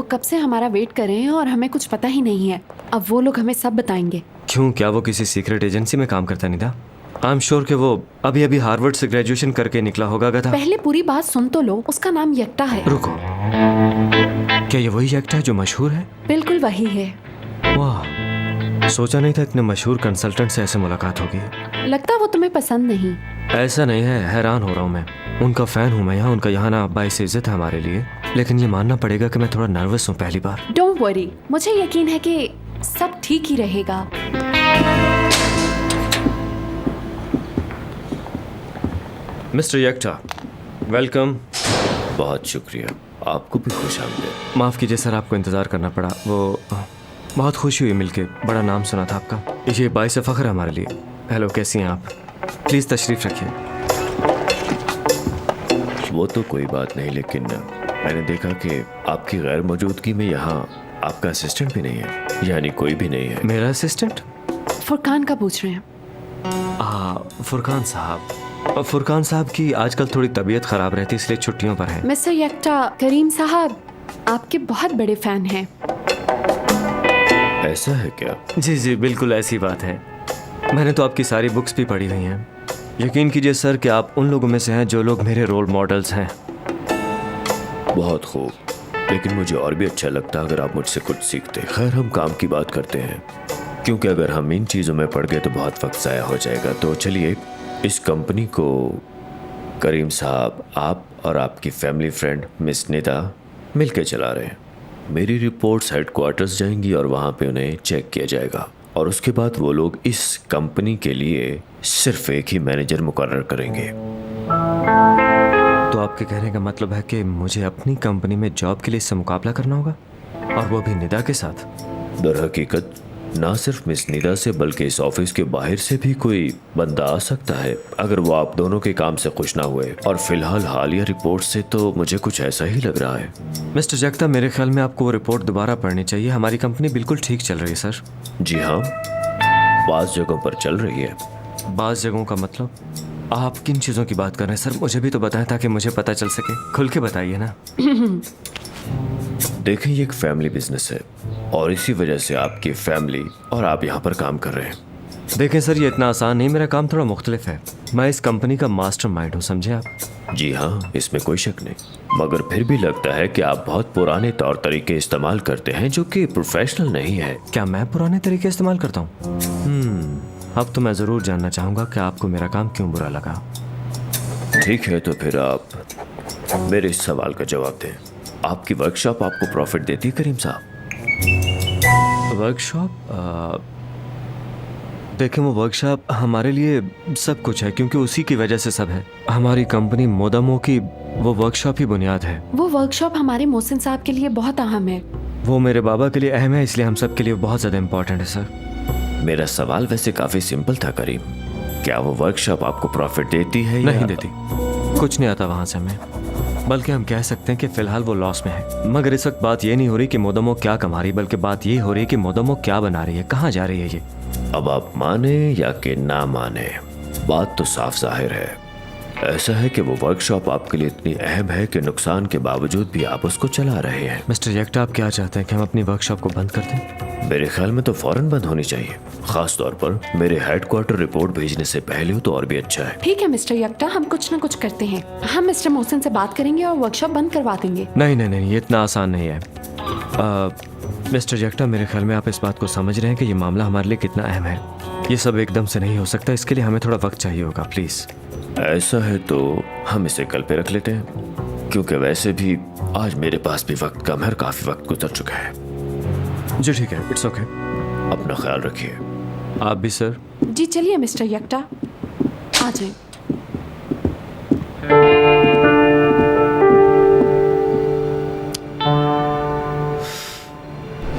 लोग कब से हमारा वेट कर रहे हैं और हमें कुछ पता ही नहीं है। अब वो लोग हमें सब बताएंगे। क्यों, क्या वो किसी सीक्रेट एजेंसी में काम करता निदा? आई एम श्योर कि वो अभी अभी हार्वर्ड से ग्रेजुएशन करके निकला होगा गधा। पहले पूरी बात सुन तो लो। उसका नाम यक्ता है। रुको, क्या ये वही यक्ता है जो मशहूर है? बिल्कुल वही है। वाह, सोचा नहीं था इतने मशहूर कंसल्टेंट से ऐसे मुलाकात होगी। लगता वो तुम्हें पसंद नहीं। ऐसा नहीं है, हैरान हो रहा हूँ मैं। उनका फैन हूँ मैं यहाँ, उनका यहाँ ना बाइस इज्जत है हमारे लिए। लेकिन ये मानना पड़ेगा कि मैं थोड़ा नर्वस हूँ पहली बार। डोंट वरी, मुझे यकीन है कि सब ठीक ही रहेगा। मिस्टर यक्ता, वेलकम। बहुत शुक्रिया, आपको भी खुश आमदीद। माफ़ कीजिए सर, आपको इंतज़ार करना पड़ा। वो बहुत खुशी हुई मिलके, बड़ा नाम सुना था आपका। ये बाइस फ़ख्र है हमारे लिए। हेलो, कैसी हैं आप? प्लीज़ तशरीफ़ रखिए। वो तो कोई बात नहीं, लेकिन मैंने देखा कि आपकी गैर मौजूदगी में यहाँ आपका असिस्टेंट भी नहीं है, यानी कोई भी नहीं है। मेरा असिस्टेंट? फुरकान का पूछ रहे हैं। फुरकान साहब। फुरकान साहब की आजकल थोड़ी तबीयत ख़राब रहती है, इसलिए छुट्टियों पर है। मिस्टर यक्ता, करीम साहब आपके बहुत बड़े फैन हैं। ऐसा है क्या? जी जी, बिल्कुल ऐसी बात है। मैंने तो आपकी सारी बुक्स भी पढ़ी हुई हैं। यकीन कीजिए सर कि आप उन लोगों में से हैं जो लोग मेरे रोल मॉडल्स हैं। बहुत खूब, लेकिन मुझे और भी अच्छा लगता अगर आप मुझसे कुछ सीखते। खैर, हम काम की बात करते हैं, क्योंकि अगर हम इन चीज़ों में पड़ गए तो बहुत वक्त ज़ाया हो जाएगा। तो चलिए, इस कंपनी को करीम साहब, आप और आपकी फैमिली फ्रेंड मिस निदा मिल के चला रहे हैं। मेरी रिपोर्ट्स हेडक्वार्टर्स जाएंगी और वहाँ पे उन्हें चेक किया जाएगा, और उसके बाद वो लोग इस कंपनी के लिए सिर्फ एक ही मैनेजर मुकर्रर करेंगे। तो आपके कहने का मतलब है कि मुझे अपनी कंपनी में जॉब के लिए इससे मुकाबला करना होगा, और वो भी निदा के साथ? दर हकीकत ना सिर्फ मिस निदा से, बल्कि इस ऑफिस के बाहर से भी कोई बंदा आ सकता है, अगर वो आप दोनों के काम से खुश ना हुए। और फिलहाल हालिया रिपोर्ट से तो मुझे कुछ ऐसा ही लग रहा है। मिस्टर यक्ता, मेरे ख्याल में आपको वो रिपोर्ट दोबारा पढ़नी चाहिए। हमारी कंपनी बिल्कुल ठीक चल रही है सर। जी हाँ, बाज़ जगहों पर चल रही है। बाज़ जगहों का मतलब? आप किन चीज़ों की बात कर रहे हैं सर? मुझे भी तो बताएं ताकि मुझे पता चल सके। खुल के बताइए ना। देखें, ये एक फैमिली बिजनेस है, और इसी वजह से आपकी फैमिली और आप यहाँ पर काम कर रहे हैं। देखें सर, ये इतना आसान नहीं, मेरा काम थोड़ा मुख्तलिफ है। मैं इस कंपनी का मास्टरमाइंड हूँ, समझे आप? जी हाँ, इसमें कोई शक नहीं, मगर फिर भी लगता है कि आप बहुत पुराने तौर तरीके इस्तेमाल करते हैं जो कि प्रोफेशनल नहीं है। क्या मैं पुराने तरीके इस्तेमाल करता हूँ? अब तो मैं ज़रूर जानना चाहूँगा कि आपको मेरा काम क्यों बुरा लगा। ठीक है, तो फिर आप मेरे इस सवाल का जवाब दें। आपकी वर्कशॉप आपको प्रॉफिट देती है करीम साहब? वर्कशॉप? देखें, वो वर्कशॉप हमारे लिए सब कुछ है, क्योंकि उसी की वजह से सब है। हमारी कंपनी मोदामो की वो वर्कशॉप ही बुनियाद है। वो वर्कशॉप हमारे मोहसिन साहब के लिए बहुत अहम है। वो मेरे बाबा के लिए अहम है, इसलिए हम सब के लिए बहुत ज़्यादा इम्पोर्टेंट है सर। मेरा सवाल वैसे काफ़ी सिंपल था करीम, क्या वो वर्कशॉप आपको प्रॉफिट देती है? नहीं देती, कुछ नहीं आता वहाँ से हमें, बल्कि हम कह सकते हैं कि फ़िलहाल वो लॉस में है। मगर इस वक्त बात ये नहीं हो रही कि मोदामो क्या कमा रही, बल्कि बात ये हो रही है कि मोदामो क्या बना रही है, कहाँ जा रही है ये। अब आप माने या कि ना माने, बात तो साफ जाहिर है। ऐसा है कि वो वर्कशॉप आपके लिए इतनी अहम है कि नुकसान के बावजूद भी आप उसको चला रहे हैं। मिस्टर यक्ता, आप क्या चाहते हैं कि हम अपनी वर्कशॉप को बंद कर दें? मेरे ख्याल में तो फौरन बंद होनी चाहिए, खास तौर पर मेरे हेडक्वार्टर रिपोर्ट भेजने से पहले हो तो और भी अच्छा है। ठीक है मिस्टर यक्ता, हम कुछ न कुछ करते हैं। हम मिस्टर मोहसिन से बात करेंगे और वर्कशॉप बंद करवा देंगे। नहीं नहीं नहीं, ये इतना आसान नहीं है। मिस्टर यक्ता, मेरे ख्याल में आप इस बात को समझ रहे हैं कि ये मामला हमारे लिए कितना अहम है। ये सब एकदम से नहीं हो सकता, इसके लिए हमें थोड़ा वक्त चाहिए होगा, प्लीज़। ऐसा है तो हम इसे कल पे रख लेते हैं, क्योंकि वैसे भी आज मेरे पास भी वक्त कम है, काफ़ी वक्त गुजर चुका है। जी ठीक है, इट्स ओके। अपना ख्याल रखिए। आप भी सर। जी चलिए मिस्टर यक्ता, आ जाए।